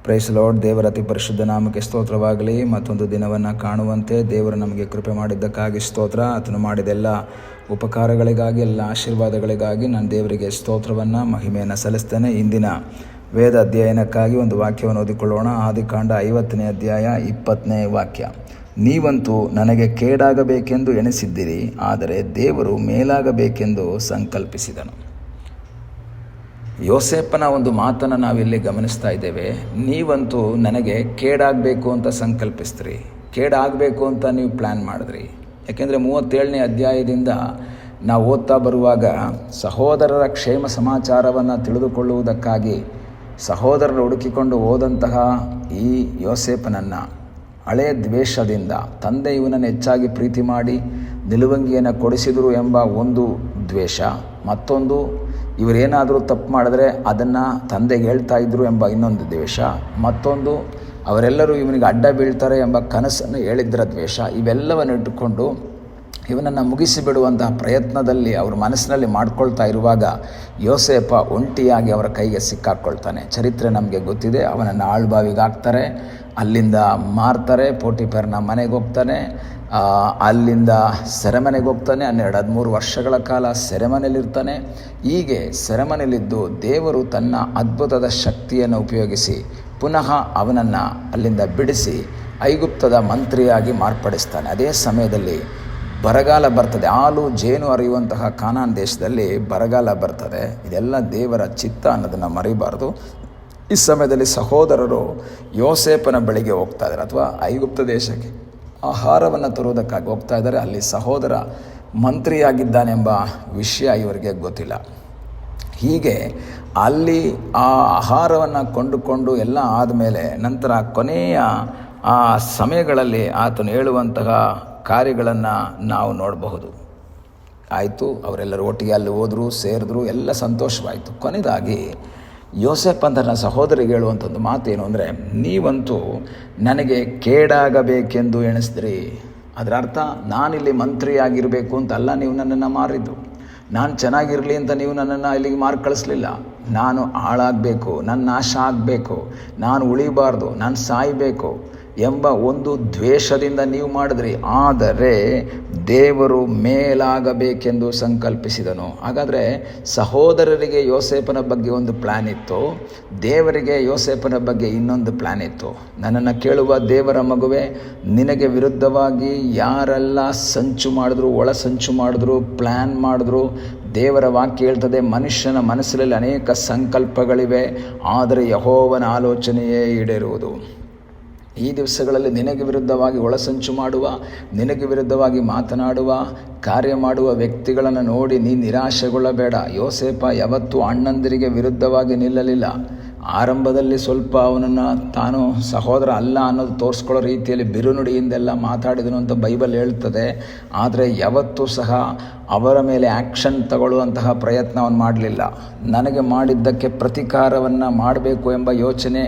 Price lord. ದೇವರ ಅತಿ ಪರಿಶುದ್ಧ ನಾಮಕ್ಕೆ ಸ್ತೋತ್ರವಾಗಲಿ. ಮತ್ತೊಂದು ದಿನವನ್ನು ಕಾಣುವಂತೆ ದೇವರು ನಮಗೆ ಕೃಪೆ ಮಾಡಿದ್ದಕ್ಕಾಗಿ ಸ್ತೋತ್ರ. ಆತನು ಮಾಡಿದೆಲ್ಲ ಉಪಕಾರಗಳಿಗಾಗಿ, ಎಲ್ಲ ಆಶೀರ್ವಾದಗಳಿಗಾಗಿ ನಾನು ದೇವರಿಗೆ ಸ್ತೋತ್ರವನ್ನು, ಮಹಿಮೆಯನ್ನು ಸಲ್ಲಿಸ್ತೇನೆ. ಇಂದಿನ ವೇದ ಅಧ್ಯಯನಕ್ಕಾಗಿ ಒಂದು ವಾಕ್ಯವನ್ನು ಓದಿಕೊಳ್ಳೋಣ. ಆದಿಕಾಂಡ 50ನೇ ಅಧ್ಯಾಯ 20ನೇ ವಾಕ್ಯ. ನೀವಂತೂ ನನಗೆ ಕೇಡಾಗಬೇಕೆಂದು ಎಣಿಸಿದ್ದಿರಿ, ಆದರೆ ದೇವರು ಮೇಲಾಗಬೇಕೆಂದು ಸಂಕಲ್ಪಿಸಿದನು. ಯೋಸೇಫನ ಒಂದು ಮಾತನ್ನು ನಾವಿಲ್ಲಿ ಗಮನಿಸ್ತಾ ಇದ್ದೇವೆ. ನೀವಂತೂ ನನಗೆ ಕೇಡಾಗಬೇಕು ಅಂತ ಸಂಕಲ್ಪಿಸ್ತೀರಿ, ಕೇಡಾಗಬೇಕು ಅಂತ ನೀವು ಪ್ಲ್ಯಾನ್ ಮಾಡಿದ್ರಿ. ಯಾಕೆಂದರೆ 37ನೇ ಅಧ್ಯಾಯದಿಂದ ನಾವು ಓದ್ತಾ ಬರುವಾಗ ಸಹೋದರರ ಕ್ಷೇಮ ಸಮಾಚಾರವನ್ನು ತಿಳಿದುಕೊಳ್ಳುವುದಕ್ಕಾಗಿ ಸಹೋದರರು ಹುಡುಕಿಕೊಂಡು ಹೋದಂತಹ ಈ ಯೋಸೇಫನನ್ನು ಹಳೆಯ ದ್ವೇಷದಿಂದ ತಂದೆ ಇವನನ್ನು ಹೆಚ್ಚಾಗಿ ಪ್ರೀತಿ ಮಾಡಿ ನಿಲುವಂಗಿಯನ್ನು ಕೊಡಿಸಿದರು ಎಂಬ ಒಂದು ದ್ವೇಷ, ಮತ್ತೊಂದು ಇವರೇನಾದರೂ ತಪ್ಪು ಮಾಡಿದ್ರೆ ಅದನ್ನು ತಂದೆಗೆ ಹೇಳ್ತಾ ಇದ್ರು ಎಂಬ ಇನ್ನೊಂದು ದ್ವೇಷ, ಮತ್ತೊಂದು ಅವರೆಲ್ಲರೂ ಇವನಿಗೆ ಅಡ್ಡ ಬೀಳ್ತಾರೆ ಎಂಬ ಕನಸನ್ನು ಹೇಳಿದ್ದರ ದ್ವೇಷ, ಇವೆಲ್ಲವನ್ನು ಇಟ್ಟುಕೊಂಡು ಇವನನ್ನು ಮುಗಿಸಿಬಿಡುವಂತಹ ಪ್ರಯತ್ನದಲ್ಲಿ ಅವ್ರ ಮನಸ್ಸಿನಲ್ಲಿ ಮಾಡ್ಕೊಳ್ತಾ ಇರುವಾಗ ಯೋಸೇಫ ಒಂಟಿಯಾಗಿ ಅವರ ಕೈಗೆ ಸಿಕ್ಕಾಕ್ಕೊಳ್ತಾನೆ. ಚರಿತ್ರೆ ನಮಗೆ ಗೊತ್ತಿದೆ. ಅವನನ್ನು ಆಳ್ಬಾವಿಗೆ ಹಾಕ್ತಾರೆ, ಅಲ್ಲಿಂದ ಮಾರ್ತಾರೆ, ಪೋಟಿಫರ್ನ ಮನೆಗೆ ಹೋಗ್ತಾನೆ, ಅಲ್ಲಿಂದ ಸೆರೆಮನೆಗೆ ಹೋಗ್ತಾನೆ. 12-13 ವರ್ಷಗಳ ಕಾಲ ಸೆರೆಮನೆಯಲ್ಲಿರ್ತಾನೆ. ಹೀಗೆ ಸೆರೆಮನೆಯಲ್ಲಿದ್ದು ದೇವರು ತನ್ನ ಅದ್ಭುತದ ಶಕ್ತಿಯನ್ನು ಉಪಯೋಗಿಸಿ ಪುನಃ ಅವನನ್ನು ಅಲ್ಲಿಂದ ಬಿಡಿಸಿ ಐಗುಪ್ತದ ಮಂತ್ರಿಯಾಗಿ ಮಾರ್ಪಡಿಸ್ತಾನೆ. ಅದೇ ಸಮಯದಲ್ಲಿ ಬರಗಾಲ ಬರ್ತದೆ. ಹಾಲು ಜೇನು ಹರಿಯುವಂತಹ ಕಾನಾನ್ ದೇಶದಲ್ಲಿ ಬರಗಾಲ ಬರ್ತದೆ. ಇದೆಲ್ಲ ದೇವರ ಚಿತ್ತ ಅನ್ನೋದನ್ನು ಮರಿಬಾರ್ದು. ಈ ಸಮಯದಲ್ಲಿ ಸಹೋದರರು ಯೋಸೇಫನ ಬಳಿಗೆ ಹೋಗ್ತಾ ಇದ್ದಾರೆ, ಅಥವಾ ಐಗುಪ್ತ ದೇಶಕ್ಕೆ ಆಹಾರವನ್ನು ತರುವುದಕ್ಕಾಗಿ ಹೋಗ್ತಾ ಇದ್ದಾರೆ. ಅಲ್ಲಿ ಸಹೋದರ ಮಂತ್ರಿಯಾಗಿದ್ದಾನೆಂಬ ವಿಷಯ ಇವರಿಗೆ ಗೊತ್ತಿಲ್ಲ. ಹೀಗೆ ಅಲ್ಲಿ ಆ ಆಹಾರವನ್ನು ಕೊಂಡುಕೊಂಡು ಎಲ್ಲ ಆದಮೇಲೆ ನಂತರ ಕೊನೆಯ ಆ ಸಮಯಗಳಲ್ಲಿ ಆತನು ಹೇಳುವಂತಹ ಕಾರ್ಯಗಳನ್ನು ನಾವು ನೋಡಬಹುದು. ಆಯಿತು, ಅವರೆಲ್ಲರೂ ಒಟ್ಟಿಗೆ ಅಲ್ಲಿ ಹೋದರು, ಸೇರಿದ್ರು, ಎಲ್ಲ ಸಂತೋಷವಾಯಿತು. ಕೊನೆಯದಾಗಿ ಯೋಸೇಫ್ ಅಂತ ನನ್ನ ಸಹೋದರಿಗೆ ಹೇಳುವಂಥದ್ದು ಮಾತೇನು ಅಂದರೆ, ನೀವಂತೂ ನನಗೆ ಕೇಡಾಗಬೇಕೆಂದು ಎಣಿಸಿದ್ರಿ. ಅದರ ಅರ್ಥ ನಾನಿಲ್ಲಿ ಮಂತ್ರಿಯಾಗಿರಬೇಕು ಅಂತಲ್ಲ ನೀವು ನನ್ನನ್ನು ಮಾರಿದ್ದು. ನಾನು ಚೆನ್ನಾಗಿರಲಿ ಅಂತ ನೀವು ನನ್ನನ್ನು ಇಲ್ಲಿಗೆ ಮಾರಿ ಕಳಿಸ್ಲಿಲ್ಲ. ನಾನು ಹಾಳಾಗಬೇಕು, ನನ್ನ ನಾಶ ಆಗಬೇಕು, ನಾನು ಉಳಿಬಾರ್ದು, ನಾನು ಸಾಯಬೇಕು ಎಂಬ ಒಂದು ದ್ವೇಷದಿಂದ ನೀವು ಮಾಡಿದ್ರಿ. ಆದರೆ ದೇವರು ಮೇಲಾಗಬೇಕೆಂದು ಸಂಕಲ್ಪಿಸಿದನು. ಹಾಗಾದರೆ ಸಹೋದರರಿಗೆ ಯೋಸೇಫನ ಬಗ್ಗೆ ಒಂದು ಪ್ಲ್ಯಾನ್ ಇತ್ತು, ದೇವರಿಗೆ ಯೋಸೇಫನ ಬಗ್ಗೆ ಇನ್ನೊಂದು ಪ್ಲ್ಯಾನ್ ಇತ್ತು. ನನ್ನನ್ನು ಕೇಳುವ ದೇವರ ಮಗುವೆ, ನಿನಗೆ ವಿರುದ್ಧವಾಗಿ ಯಾರೆಲ್ಲ ಸಂಚು ಮಾಡಿದ್ರು, ಒಳ ಸಂಚು ಮಾಡಿದ್ರು, ಪ್ಲ್ಯಾನ್ ಮಾಡಿದ್ರು, ದೇವರ ವಾಕ್ಯ ಹೇಳ್ತದೆ ಮನುಷ್ಯನ ಮನಸ್ಸಿನಲ್ಲಿ ಅನೇಕ ಸಂಕಲ್ಪಗಳಿವೆ, ಆದರೆ ಯೆಹೋವನ ಆಲೋಚನೆಯೇ ಈಡೇರುವುದು. ಈ ದಿವಸಗಳಲ್ಲಿ ನಿನಗೆ ವಿರುದ್ಧವಾಗಿ ಒಳಸಂಚು ಮಾಡುವ, ನಿನಗೆ ವಿರುದ್ಧವಾಗಿ ಮಾತನಾಡುವ, ಕಾರ್ಯ ಮಾಡುವ ವ್ಯಕ್ತಿಗಳನ್ನು ನೋಡಿ ನೀನು ನಿರಾಶೆಗೊಳ್ಳಬೇಡ. ಯೋಸೇಫ ಯಾವತ್ತೂ ಅಣ್ಣಂದಿರಿಗೆ ವಿರುದ್ಧವಾಗಿ ನಿಲ್ಲಲಿಲ್ಲ. ಆರಂಭದಲ್ಲಿ ಸ್ವಲ್ಪ ಅವನನ್ನು ತಾನು ಸಹೋದರ ಅಲ್ಲ ಅನ್ನೋದು ತೋರಿಸ್ಕೊಳ್ಳೋ ರೀತಿಯಲ್ಲಿ ಬಿರುನುಡಿಯಿಂದೆಲ್ಲ ಮಾತಾಡಿದನು ಅಂತ ಬೈಬಲ್ ಹೇಳ್ತದೆ. ಆದರೆ ಯಾವತ್ತೂ ಸಹ ಅವರ ಮೇಲೆ ಆ್ಯಕ್ಷನ್ ತಗೊಳ್ಳುವಂತಹ ಪ್ರಯತ್ನ ಅವನು ಮಾಡಲಿಲ್ಲ. ನನಗೆ ಮಾಡಿದ್ದಕ್ಕೆ ಪ್ರತಿಕಾರವನ್ನು ಮಾಡಬೇಕು ಎಂಬ ಯೋಚನೆ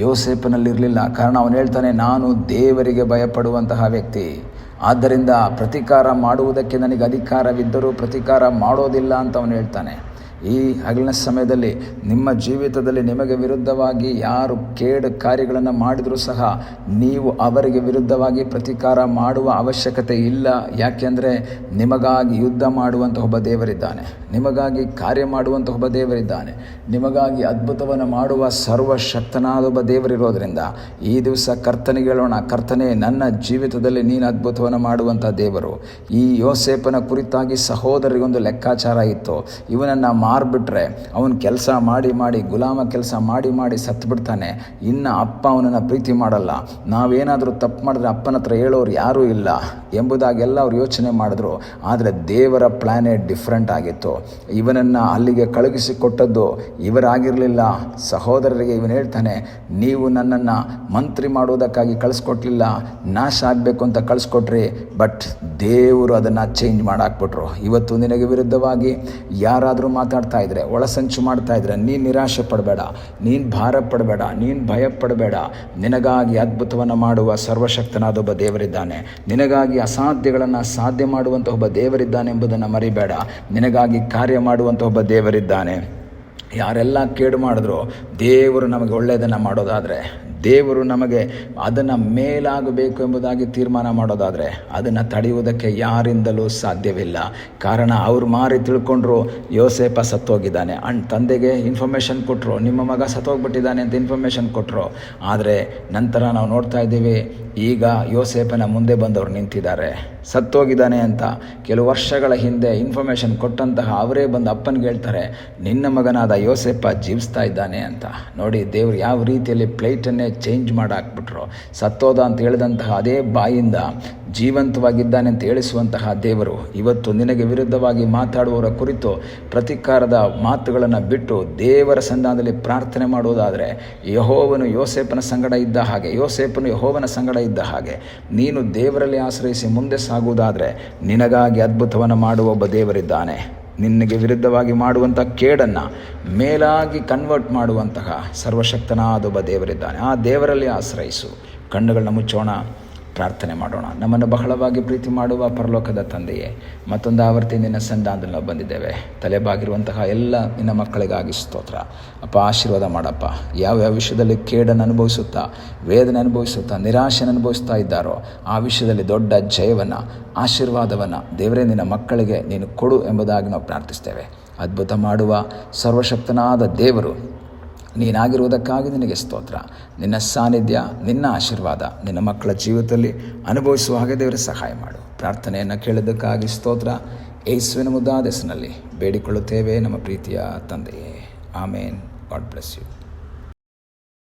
ಯೋಸೇಫನಲ್ಲಿರಲಿಲ್ಲ. ಕಾರಣ ಅವನು ಹೇಳ್ತಾನೆ, ನಾನು ದೇವರಿಗೆ ಭಯಪಡುವಂತಹ ವ್ಯಕ್ತಿ, ಆದ್ದರಿಂದ ಪ್ರತಿಕಾರ ಮಾಡುವುದಕ್ಕೆ ನನಗೆ ಅಧಿಕಾರವಿದ್ದರೂ ಪ್ರತಿಕಾರ ಮಾಡೋದಿಲ್ಲ ಅಂತ ಅವನು ಹೇಳ್ತಾನೆ. ಈ ಹಗಲಿನ ಸಮಯದಲ್ಲಿ ನಿಮ್ಮ ಜೀವಿತದಲ್ಲಿ ನಿಮಗೆ ವಿರುದ್ಧವಾಗಿ ಯಾರು ಕೇಡು ಕಾರ್ಯಗಳನ್ನು ಮಾಡಿದರೂ ಸಹ ನೀವು ಅವರಿಗೆ ವಿರುದ್ಧವಾಗಿ ಪ್ರತಿಕಾರ ಮಾಡುವ ಅವಶ್ಯಕತೆ ಇಲ್ಲ. ಯಾಕೆಂದರೆ ನಿಮಗಾಗಿ ಯುದ್ಧ ಮಾಡುವಂಥ ಒಬ್ಬ ದೇವರಿದ್ದಾನೆ, ನಿಮಗಾಗಿ ಕಾರ್ಯ ಮಾಡುವಂಥ ಒಬ್ಬ ದೇವರಿದ್ದಾನೆ, ನಿಮಗಾಗಿ ಅದ್ಭುತವನ್ನು ಮಾಡುವ ಸರ್ವಶಕ್ತನಾದ ಒಬ್ಬ ದೇವರಿರೋದರಿಂದ ಈ ದಿವಸ ಕರ್ತನಿಗೆ ಹೇಳೋಣ, ಕರ್ತನೇ ನನ್ನ ಜೀವಿತದಲ್ಲಿ ನೀನು ಅದ್ಭುತವನ್ನು ಮಾಡುವಂಥ ದೇವರು. ಈ ಯೋಸೇಫನ ಕುರಿತಾಗಿ ಸಹೋದರಿಗೊಂದು ಲೆಕ್ಕಾಚಾರ ಇತ್ತು. ಇವನನ್ನು ಮಾರ್ಬಿಟ್ರೆ ಅವನು ಕೆಲಸ ಮಾಡಿ ಮಾಡಿ, ಗುಲಾಮ ಕೆಲಸ ಮಾಡಿ ಮಾಡಿ ಸತ್ತುಬಿಡ್ತಾನೆ. ಇನ್ನು ಅಪ್ಪ ಅವನನ್ನು ಪ್ರೀತಿ ಮಾಡಲ್ಲ, ನಾವೇನಾದರೂ ತಪ್ಪು ಮಾಡಿದ್ರೆ ಅಪ್ಪನ ಹತ್ರ ಹೇಳೋರು ಯಾರೂ ಇಲ್ಲ ಎಂಬುದಾಗೆಲ್ಲ ಅವ್ರು ಯೋಚನೆ ಮಾಡಿದ್ರು. ಆದರೆ ದೇವರ ಪ್ಲ್ಯಾನೇ ಡಿಫ್ರೆಂಟ್ ಆಗಿತ್ತು. ಇವನನ್ನು ಅಲ್ಲಿಗೆ ಕಳುಹಿಸಿಕೊಟ್ಟದ್ದು ಇವರಾಗಿರಲಿಲ್ಲ, ಸಹೋದರರಿಗೆ. ಇವನು ಹೇಳ್ತಾನೆ, ನೀವು ನನ್ನನ್ನು ಮಂತ್ರಿ ಮಾಡುವುದಕ್ಕಾಗಿ ಕಳಿಸ್ಕೊಟ್ಲಿಲ್ಲ, ನಾಶ ಆಗಬೇಕು ಅಂತ ಕಳಿಸ್ಕೊಟ್ರಿ, ಬಟ್ ದೇವರು ಅದನ್ನು ಚೇಂಜ್ ಮಾಡಾಕ್ಬಿಟ್ರು. ಇವತ್ತು ನಿನಗೆ ವಿರುದ್ಧವಾಗಿ ಯಾರಾದರೂ ಮಾತಾಡ್ತಾ ಇದ್ರೆ, ಒಳಸಂಚು ಮಾಡ್ತಾ ಇದ್ರೆ, ನೀನು ನಿರಾಶೆ ಪಡಬೇಡ, ನೀನು ಭಾರ ಪಡಬೇಡ, ನೀನು ಭಯ ಪಡಬೇಡ. ನಿನಗಾಗಿ ಅದ್ಭುತವನ್ನು ಮಾಡುವ ಸರ್ವಶಕ್ತನಾದ ಒಬ್ಬ ದೇವರಿದ್ದಾನೆ. ನಿನಗಾಗಿ ಅಸಾಧ್ಯಗಳನ್ನು ಸಾಧ್ಯ ಮಾಡುವಂಥ ಒಬ್ಬ ದೇವರಿದ್ದಾನೆ ಎಂಬುದನ್ನು ಮರಿಬೇಡ. ನಿನಗಾಗಿ ಕಾರ್ಯ ಮಾಡುವಂಥ ಒಬ್ಬ ದೇವರಿದ್ದಾನೆ. ಯಾರೆಲ್ಲ ಕೇಡು ಮಾಡಿದ್ರು ದೇವರು ನಮಗೆ ಒಳ್ಳೆಯದನ್ನು ಮಾಡೋದಾದರೆ, ದೇವರು ನಮಗೆ ಅದನ್ನು ಮೇಲಾಗಬೇಕು ಎಂಬುದಾಗಿ ತೀರ್ಮಾನ ಮಾಡೋದಾದರೆ ಅದನ್ನು ತಡೆಯುವುದಕ್ಕೆ ಯಾರಿಂದಲೂ ಸಾಧ್ಯವಿಲ್ಲ. ಕಾರಣ ಅವ್ರು ಮಾರಿ ತಿಳ್ಕೊಂಡ್ರು ಯೋಸೇಪ ಸತ್ತೋಗಿದ್ದಾನೆ, ತಂದೆಗೆ ಇನ್ಫಾರ್ಮೇಷನ್ ಕೊಟ್ಟರು, ನಿಮ್ಮ ಮಗ ಸತ್ತೋಗ್ಬಿಟ್ಟಿದ್ದಾನೆ ಅಂತ ಇನ್ಫಾರ್ಮೇಷನ್ ಕೊಟ್ಟರು. ಆದರೆ ನಂತರ ನಾವು ನೋಡ್ತಾ ಇದ್ದೀವಿ, ಈಗ ಯೋಸೇಪನ ಮುಂದೆ ಬಂದವರು ನಿಂತಿದ್ದಾರೆ. ಸತ್ತೋಗಿದ್ದಾನೆ ಅಂತ ಕೆಲವು ವರ್ಷಗಳ ಹಿಂದೆ ಇನ್ಫಾರ್ಮೇಷನ್ ಕೊಟ್ಟಂತಹ ಅವರೇ ಬಂದು ಅಪ್ಪನಿಗೆ ಹೇಳ್ತಾರೆ, ನಿನ್ನ ಮಗನಾದ ಯೋಸೇಪ ಜೀವಿಸ್ತಾ ಇದ್ದಾನೆ ಅಂತ. ನೋಡಿ, ದೇವರು ಯಾವ ರೀತಿಯಲ್ಲಿ ಪ್ಲೇಟನ್ನೇ ಚೇಂಜ್ ಮಾಡಾಕ್ಬಿಟ್ರು. ಸತ್ತೋದ ಅಂತ ಹೇಳಿದಂತಹ ಅದೇ ಬಾಯಿಂದ ಜೀವಂತವಾಗಿದ್ದಾನೆ ಅಂತ ಹೇಳಿಸುವಂತಹ ದೇವರು ಇವತ್ತು ನಿನಗೆ ವಿರುದ್ಧವಾಗಿ ಮಾತಾಡುವವರ ಕುರಿತು ಪ್ರತಿಕಾರದ ಮಾತುಗಳನ್ನು ಬಿಟ್ಟು ದೇವರ ಸನ್ನಿಧಾನದಲ್ಲಿ ಪ್ರಾರ್ಥನೆ ಮಾಡುವುದಾದರೆ, ಯೆಹೋವನು ಯೋಸೇಪನ ಸಂಗಡ ಇದ್ದ ಹಾಗೆ, ಯೋಸೇಪನು ಯೆಹೋವನ ಸಂಗಡ ಇದ್ದ ಹಾಗೆ ನೀನು ದೇವರಲ್ಲಿ ಆಶ್ರಯಿಸಿ ಮುಂದೆ ಸಾಗುವುದಾದರೆ ನಿನಗಾಗಿ ಅದ್ಭುತವನ್ನು ಮಾಡುವ ಒಬ್ಬ ದೇವರಿದ್ದಾನೆ. ನಿನಗೆ ವಿರುದ್ಧವಾಗಿ ಮಾಡುವಂಥ ಕೇಡನ್ನು ಮೇಲಾಗಿ ಕನ್ವರ್ಟ್ ಮಾಡುವಂತಹ ಸರ್ವಶಕ್ತನಾದ ಒಬ್ಬ ದೇವರಿದ್ದಾನೆ. ಆ ದೇವರಲ್ಲಿ ಆಶ್ರಯಿಸು. ಕಣ್ಣುಗಳನ್ನ ಮುಚ್ಚೋಣ, ಪ್ರಾರ್ಥನೆ ಮಾಡೋಣ. ನಮ್ಮನ್ನು ಬಹಳವಾಗಿ ಪ್ರೀತಿ ಮಾಡುವ ಪರಲೋಕದ ತಂದೆಯೇ, ಮತ್ತೊಂದು ಆವರ್ತಿ ನಿನ್ನ ಸನ್ನಿಧಾನದಲ್ಲಿ ನಾವು ಬಂದಿದ್ದೇವೆ. ತಲೆಬಾಗಿರುವಂತಹ ಎಲ್ಲ ನಿನ್ನ ಮಕ್ಕಳಿಗಾಗಿ ಸ್ತೋತ್ರ. ಅಪ್ಪ, ಆಶೀರ್ವಾದ ಮಾಡಪ್ಪ. ಯಾವ್ಯಾವ ವಿಷಯದಲ್ಲಿ ಕೇಡನ್ನು ಅನುಭವಿಸುತ್ತಾ, ವೇದನೆ ಅನುಭವಿಸುತ್ತಾ, ನಿರಾಶೆಯನ್ನು ಅನುಭವಿಸ್ತಾ ಇದ್ದಾರೋ ಆ ವಿಷಯದಲ್ಲಿ ದೊಡ್ಡ ಜಯವನ್ನು, ಆಶೀರ್ವಾದವನ್ನು ದೇವರೇ ನಿನ್ನ ಮಕ್ಕಳಿಗೆ ನೀನು ಕೊಡು ಎಂಬುದಾಗಿ ನಾವು ಪ್ರಾರ್ಥಿಸ್ತೇವೆ. ಅದ್ಭುತ ಮಾಡುವ ಸರ್ವಶಕ್ತನಾದ ದೇವರು ನೀನಾಗಿರುವುದಕ್ಕಾಗಿ ನಿನಗೆ ಸ್ತೋತ್ರ. ನಿನ್ನ ಸಾನ್ನಿಧ್ಯ, ನಿನ್ನ ಆಶೀರ್ವಾದ ನಿನ್ನ ಮಕ್ಕಳ ಜೀವಿತದಲ್ಲಿ ಅನುಭವಿಸುವ ಹಾಗೆ ದೇವರ ಸಹಾಯ ಮಾಡು. ಪ್ರಾರ್ಥನೆಯನ್ನು ಕೇಳಿದ್ದಕ್ಕಾಗಿ ಸ್ತೋತ್ರ. ಯೇಸುವಿನ ಮುದ್ದಾದ ಹೆಸರಿನಲ್ಲಿ ಬೇಡಿಕೊಳ್ಳುತ್ತೇವೆ ನಮ್ಮ ಪ್ರೀತಿಯ ತಂದೆಯೇ. ಆಮೇನ್. God bless you.